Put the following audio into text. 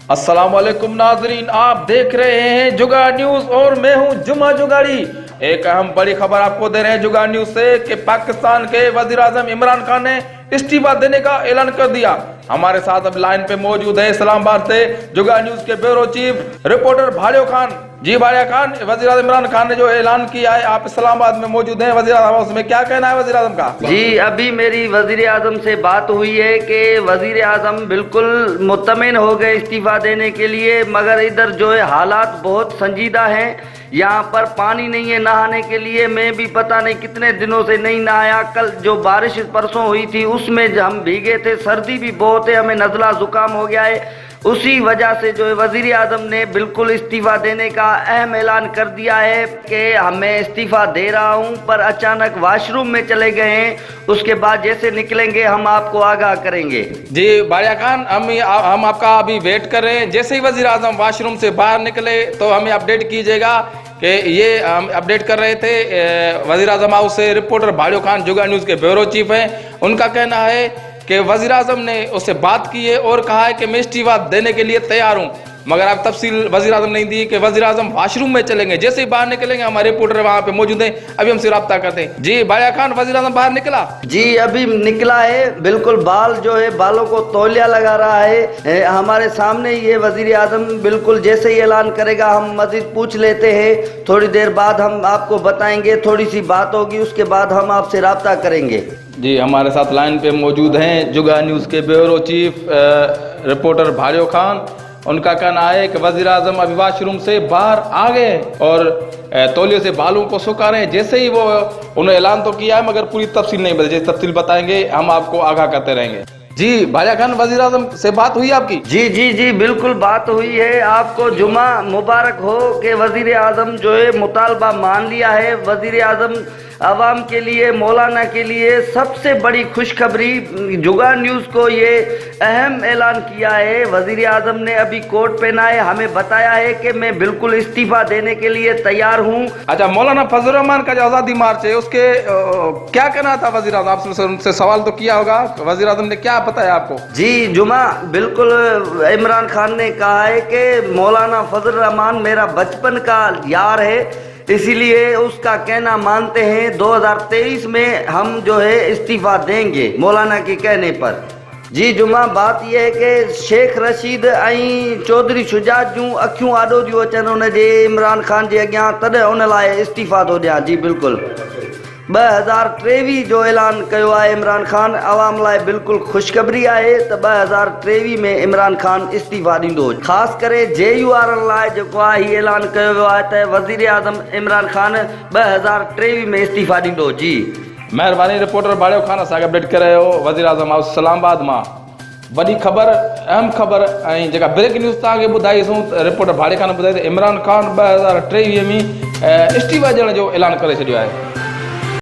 अस्सलाम वालेकुम नाजरीन, आप देख रहे हैं जुगाड़ न्यूज और मैं हूं जुमा जुगाड़ी। एक अहम बड़ी खबर आपको दे रहे हैं जुगाड़ न्यूज से कि पाकिस्तान के वजीर आजम इमरान खान ने इस्तीफा देने का ऐलान कर दिया। हमारे साथ अब लाइन पे मौजूद है इस्लामाबाद से जुगाड़ न्यूज के ब्यूरो चीफ रिपोर्टर भाड़ियो खान। जी भाड़िया खान, वजीर आजम इमरान खान ने जो ऐलान किया है, आप इस्लामाबाद में मौजूद हैं वजीर आजम हाउस में, क्या कहना है वजीर आजम का? जी, अभी मेरी वजीर आजम से बात हुई है कि वजीर आजम बिल्कुल मुतमिन हो गए इस्तीफा देने के लिए, मगर इधर जो है हालात बहुत संजीदा हैं। यहाँ पर पानी नहीं है नहाने के लिए। मैं भी पता नहीं कितने दिनों से नहीं नहाया। कल जो बारिश परसों हुई थी उसमें हम भीगे थे, सर्दी भी बहुत है, हमें नज़ला जुकाम हो गया है। उसी वजह से जो है वजीर आजम ने बिल्कुल इस्तीफा देने का अहम ऐलान कर दिया है कि मैं इस्तीफा दे रहा हूं, पर अचानक वॉशरूम में चले गए हैं। उसके बाद जैसे निकलेंगे हम आपको आगाह करेंगे। जी भाड़िया खान, हम आपका अभी वेट कर रहे हैं। जैसे ही वजीर आजम वॉशरूम से बाहर निकले तो हमें अपडेट कीजिएगा कि ये हम अपडेट कर रहे थे। वजीर आजम हाउस से रिपोर्टर भाड़ियो खान जुगाड़ न्यूज़ के ब्यूरो चीफ हैं। उनका कहना है कि वजीर आजम ने उससे बात की है और कहा है कि मैं इस्तीफा देने के लिए तैयार हूं, मगर आप तफसील वजीर आजम नहीं दी कि वजीर आजम वॉशरूम में चलेंगे। जैसे ही बाहर निकलेंगे हमारे रिपोर्टर वहां पे मौजूद हैं, अभी हमसे रब्ता करते हैं। जी भाड़िया खान, वजीर आजम बाहर निकला? जी, अभी निकला है। बिल्कुल बाल जो है, बालों को तौलिया लगा रहा है। हमारे सामने ये वजीर आजम बिल्कुल जैसे ही ऐलान करेगा हम मजीद पूछ लेते हैं। थोड़ी देर बाद हम आपको बताएंगे, थोड़ी सी बात होगी, उसके बाद हम आपसे रब्ता करेंगे। जी, हमारे साथ लाइन पे मौजूद हैं जुगाड़ न्यूज़ के ब्यूरो चीफ रिपोर्टर भाड़ियो खान। उनका कहना है कि वजीर आजम अभी वॉशरूम से बाहर आ गए और तौलिए से बालों को सुखा रहे हैं। जैसे ही वो उन्होंने ऐलान तो किया है, मगर पूरी तफसील नहीं बताई। जैसे तफसील बताएंगे हम आपको आगाह करते रहेंगे। जी भाड़िया खान, वजीर आजम से बात हुई आपकी? जी जी जी, बिल्कुल बात हुई है। आपको जुमा मुबारक हो कि वजीर आजम जो है मुतालबा मान लिया है। वजीर आजम आवाम के लिए, मौलाना के लिए सबसे बड़ी खुशखबरी, जुगाड़ न्यूज़ को ये अहम ऐलान किया है। वजीर आजम ने अभी कोट पहना है, हमें बताया है कि मैं बिल्कुल इस्तीफा देने के लिए तैयार हूँ। अच्छा, मौलाना फजल रहमान का जो आज़ादी मार्च है उसके क्या कहना था वजीर आजम? आपसे उनसे सवाल तो किया होगा, वजीर आजम ने क्या बताया आपको? जी जुमा, बिल्कुल इमरान खान ने कहा है कि मौलाना फजल रहमान मेरा बचपन का यार है, इसीलिए उसका कहना मानते हैं। 2023 में हम जो है इस्तीफा देंगे मौलाना के कहने पर। जी जुमा, बात यह है कि शेख रशीद ऐं चौधरी शुजात जूं अखियूं आॾो थियूं अचनि उन जे इमरान खान जे अॻियां, तॾहिं उन लाइ इस्तीफ़ा थो ॾियां। जी बिल्कुलु 2023 जो ऐलान कयो आहे इमरान खान। आवाम लाइ बिल्कुलु ख़ुशख़बरी आहे त 2023 में इमरान खान इस्तीफ़ा ॾींदो। ख़ासि करे JU वारनि लाइ जेको आहे हीउ ऐलान कयो वियो आहे त वज़ीर आज़म इमरान खान 2023 में इस्तीफ़ा ॾींदो। जी महिरबानी। रिपोर्टर भाड़ियो खान असांखे अपडेट करे रहियो वज़ीर आज़म हाउस इस्लामाबाद मां। वॾी ख़बर, अहम ख़बर ऐं जेका ब्रेक न्यूज़ तव्हांखे ॿुधाईसूं, रिपोर्टर भाड़ियो खान ॿुधाई त इमरान खान 2023 में इस्तीफ़ा ॾियण जो ऐलान करे छॾियो आहे।